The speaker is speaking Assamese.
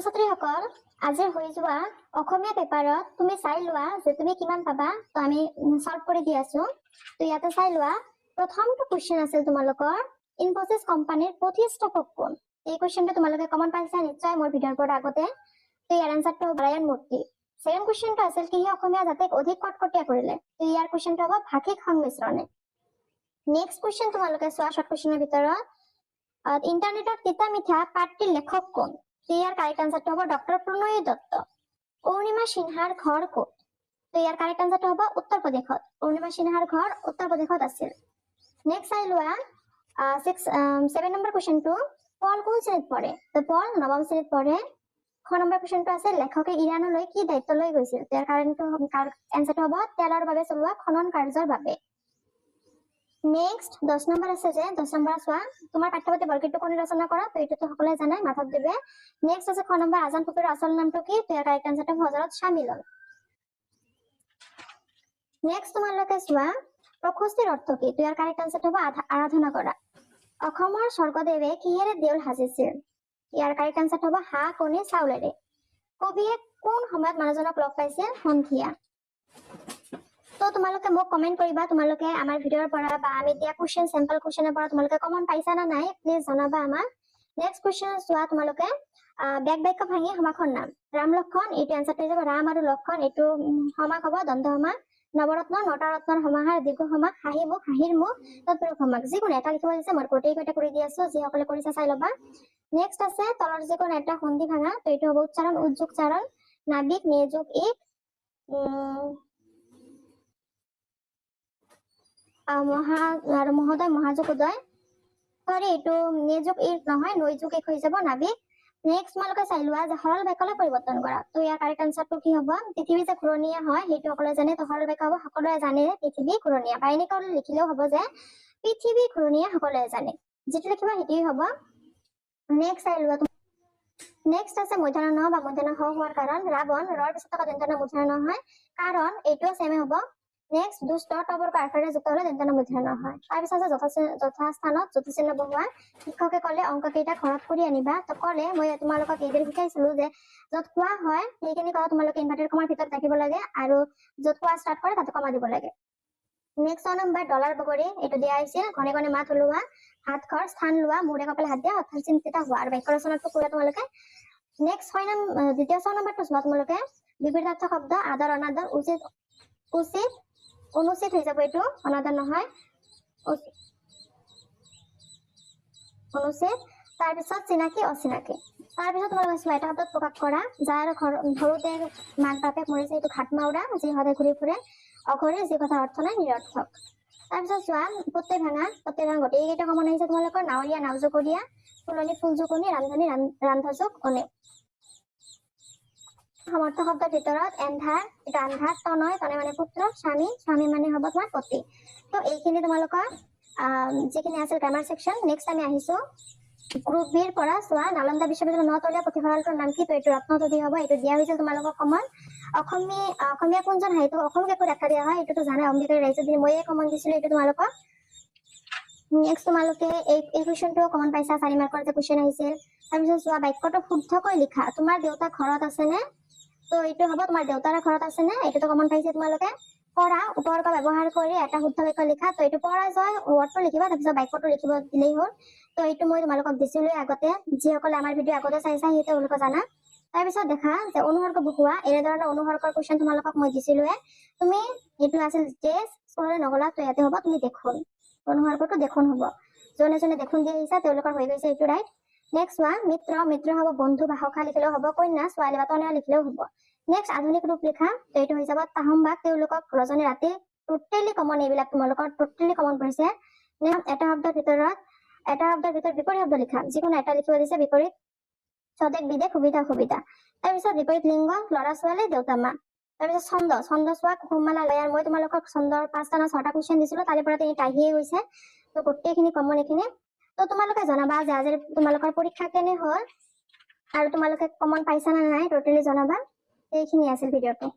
ছাত্ৰ-ছাত্ৰীসকল আজি হৈ যোৱা অসমীয়া পেপাৰত তুমি চাই লোৱা যে তুমি কিমান পাবা তো আমি সলভ কৰি দি আছো তো ইয়াতে চাই লোৱা প্ৰথমটো কোৱেশ্চন আছিল তোমালোকৰ ইনফোসিস কোম্পানীৰ প্ৰতিষ্ঠাপক কোন এই কোৱেশ্চনটো তোমালোকে কমন পাইছা নিশ্চয় মোৰ ভিডিঅ'ৰ পৰা আগতে তো ইয়াৰ আনসাৰটো হ'ব ব্ৰায়ান মূৰ্তি সেকেন্ড কোৱেশ্চনটো আছিল কি অসমীয়া জাতিক অধিক কটকটীয়া কৰিলে তো ইয়াৰ কোৱেশ্চনটো হ'ব ভাষিক সংমিশ্ৰণে নেক্সট কোৱেশ্চন তোমালোকে চোৱা শৰ্ট কোৱেশ্চনৰ ভিতৰত ইন্টাৰনেটত তিতা মিঠা পাঠটিৰ লেখক কোন ইয়াৰ কারেক্ট আনসারটা হবে ডক্টর প্রণয় দত্ত অরুণিমা সিনহার ঘর কোট তো ইয়ার কারেক্ট আনসারটা হবে উত্তর প্রদেশত অরুণিমা সিনহার ঘর উত্তর প্রদেশত আছিল নেক্সট আই লোৱা 7 নম্বৰ কোৱেশ্চনটো পল কোন শ্ৰেণীত পঢ়ে তো পল নৱম শ্ৰেণীত পঢ়ে 6 নম্বৰ কোৱেশ্চনটো আছে লেখকে ইৰাণলৈ কি দায়িত্ব লৈ গৈছিল ইয়াৰ কাৰেক্ট আনসাৰটা হ'ব তেলৰ বাবে চলোৱা খনন কাৰ্যৰ বাবে নেক্সট 10 নম্বৰ আছে যে 10 নম্বৰ চোৱা তোমাৰ পাঠ্যপুথি বৰ্গটো কোনে ৰচনা কৰা তো এটো তো সকলে জানে মাথাত দিবে নেক্সট আছে খ নম্বৰ আজান ফকিৰৰ আসল নামটো কি তো ইয়াৰ কাৰেক্ট আনসাৰটা হযৰত শামিলন নেক্সট তোমালোকে চোৱা প্ৰশস্তিৰ অৰ্থ কি তো ইয়াৰ কাৰেক্ট আনসাৰটা হ'ব আৰাধনা কৰা অসমৰ স্বৰ্গদেৱে কিহেৰে দেউল সাজিছিল ইয়াৰ কাৰেক্ট আনসাৰটা হ'ব হাঁহ কণী চাউলেৰে কবিয়ে কোন সময়ত মানুহজনক লগ পাইছিল সন্ধিয়া তো তোমালোকে মোক কমেন্ট কৰিবা তোমালোকে আমাৰ ভিডিঅ'ৰ পৰা বা আমি দিয়া কোৱেশ্চন স্যাম্পল কোৱেশ্চনৰ পৰা তোমালোকে কমন পাইছা না নাই প্লিজ জনাবা আমাক নেক্সট কোৱেশ্চন চোৱা তোমালোকে ব্যাক বাক্য ভাঙি সমাসৰ নাম ৰাম লক্ষণ এইটো আনসাৰটো যাব ৰাম আৰু লক্ষণ এইটো সমাস হ'ব দ্বন্দ্ব সমাস নৱৰত্ন নটা ৰত্নৰ সমাহাৰ দীৰ্ঘ সমাস হাঁহি মুখ হাঁহিৰ মুখ তৎপুৰুষ সমাস যিকোনো এটা লিখিব দিছে মই গোটেইকেইটা কৰি দি আছো যিসকলে কৰিছে চাই ল'বা নেক্সট আছে তলৰ যিকোনো এটা সন্ধি ভাঙা তো এইটো হ'ব উচ্চাৰণ উদ্যোগ চাৰণ নাবিক নিয়োগ এক মহোদয় মহাযোগ উদয় সরি এইটো নিয়োগ এক নহয় নৈযোগ এক হৈ যাব নাবিক নেক্সট তোমালোকে চাই লোৱা যে সৰল বাক্যলৈ পৰিৱৰ্তন কৰা তো ইয়াৰ কাৰেক্ট আনসাৰটো কি হ'ব পৃথিৱী যে ঘূৰণীয়া হয় সেইটো সকলোৱে জানে তো সৰল বাক্য হ'ব সকলোৱে জানে পৃথিৱী ঘূৰণীয়া বা এনেকৈ লিখিলেও হ'ব যে পৃথিৱী ঘূৰণীয়া সকলোৱে জানে যেটো লিখিবা হেতুই হ'ব নেক্সট চাই লোৱা নেক্সট আছে মধ্যাহ্ন বা মধ্যাহ্ন হোৱাৰ কাৰণ ৰাৱণ ৰৰ পিছত থকা দন্তন মধ্যাহ্ন হয় কাৰণ এইটো সেমে হ'ব নেক্সট দুষ্ট টবৰ কাৰখাৰে যুক্ত হলে দন্তন মধ্যাহ্ন হয় তাৰ পিছত যথা স্থানত যথচিহ্ন বহুৱা শিক্ষকে কলে অংক কেইটা ঘৰত কৰি আনিবা তো কলে মই তোমালোকক এইদৰে শিকাইছিলো যে যত কোৱা হয় সেইখিনি কথা তোমালোকে ইনভাৰ্টেড কমাৰ ভিতৰত ৰাখিব লাগে আৰু যত কোৱা ষ্টাৰ্ট কৰে তাতে কমা দিব লাগে নেক্সট নম্বৰ ডলাৰ বগৰী এইটো দিয়া হৈছে ঘনে ঘনে মাত ওলোৱা হাত খৰ স্থান লোৱা মূৰে কপালে হাত দিয়া অৰ্থাৎ চিন্তিত হোৱা আৰু বাক্য ৰচনাটো কৰা তোমালোকে নেক্সট দ্বিতীয় 6 নম্বৰটো চোৱা তোমালোকে বিপৰীতাৰ্থ শব্দ আদৰ অনাদৰ উচিত উচিত অনুচিত হৈ যাব এইটো অনাদৰ নহয় অনুচিত তাৰ পিছত চিনাকি অচিনাকি তাৰ পিছত তোমালোকে চোৱা এটা শব্দত প্ৰকাশ কৰা যাৰ ঘৰতে মাক বাপেক মৰিছে এইটো ঘাট মাউৰা যি সদায় ঘূৰি ফুৰে অঘৰে যি কথা অৰ্থ নাই নিৰৰ্থক তাৰ পিছত চোৱা পত্তে ভাঙা গোটেইকেইটা কমন আহিছে তোমালোকৰ নাৱৰীয়া নাওজকৰীয়া ফুলনি ফুলজুকনি ৰামধনী ৰান্ধযোগ অনে সমৰ্থ শব্দৰ ভিতৰত এন্ধাৰ এটা আন্ধাৰ তনয় তনে মানে পুত্ৰ স্বামী স্বামী মানে হ'ব তোমাৰ পতি তো এইখিনি তোমালোকৰ যিখিনি আছিল গ্ৰামাৰ সেকশন নেক্সট আমি আহিছো গ্ৰুপ বি ৰ পৰা চোৱা নালন্দা বিশ্ববিদ্যালয় নতলীয়া পুথিভঁৰালটোৰ নাম কি তো এইটো ৰত্নতলী হ'ব এইটো দিয়া হৈছিল তোমালোকক কমন অসমীয়া কোনজন হয় তো অসমীয়া একো দেখা দিয়া হয় এইটোতো জানে অম্বিকাৰী ৰাইজে দিয়ে মইয়ে কমন দিছিলো এইটো তোমালোকক নেক্সট তোমালোকে এই কোৱেশ্চনটো কমন পাইছা 4 মাৰ্কৰ যে কোৱেশ্চন আহিছিল তাৰপিছত চোৱা বাক্যটো শুদ্ধকৈ লিখা তোমাৰ দেউতা ঘৰত আছে নে তো এইটো হ'ব তোমাৰ দেউতাৰ ঘৰত আছে নে এইটো কমন পাইছে তোমালোকে পঢ়া উপৰ্গ ব্যৱহাৰ কৰি এটা শুদ্ধ বাক্য লিখা তো এইটো পৰাজয় ওৱৰ্ডটো লিখিবা তাৰপিছত বাক্যটো লিখিব দিলেই হ'ল তো এইটো মই তোমালোকক দিছিলো আগতে যিসকলে আমাৰ ভিডিঅ' আগতে চাইছা সেইটো তেওঁলোকে জানা তাৰপিছত দেখা যে অনুসৰ্গ বহুৱা এনে ধৰণৰ অনুসৰ্গৰ কোৱেশ্চন তোমালোকক মই দিছিলোৱে তুমি এইটো আছিল টেষ্ট স্কুললৈ নগলা তো ইয়াতে হ'ব তুমি দেখোন অনুসৰ্গটো দেখোন হ'ব জনে জনে দেখোন দি আহিছা তেওঁলোকৰ হৈ গৈছে এইটো ৰাইট নেক্সট ওৱান মিত্ৰ হ'ব বন্ধু বা সখা লিখিলেও হ'ব কন্যা ছোৱালী বা তনয়া লিখিলেও হ'ব নেক্সট আধুনিক ৰূপ লিখা তো এইটো হৈ যাব তাহম বাক তেওঁলোকক ৰজনী ৰাতি টোটেলি কমন এইবিলাক তোমালোকৰ টোটেলি কমন পৰিছে এটা শব্দৰ ভিতৰত বিপৰীত শব্দ লিখা যিকোনো এটা লিখিব দিছে বিপৰীত স্বদেশ বিদেশ সুবিধা সুবিধা তাৰপিছত বিপৰীত লিংগ ল'ৰা ছোৱালী দেউতা মা তাৰপিছত ছন্দ চোৱা কুসুমমালা লয়াৰ মই তোমালোকক ছন্দৰ 5টা না 6টা কোৱেশ্চন দিছিলো তাৰে পৰা তিনি আহিয়ে গৈছে তো গোটেইখিনি কমন এইখিনি তো তোমালোকে জনাবা যে আজি তোমালোকৰ পৰীক্ষা কেনে হ'ল আৰু তোমালোকে কমন পাইছা না নাই টোটেলি জনাবা এইখিনি আছিল ভিডিঅ'টো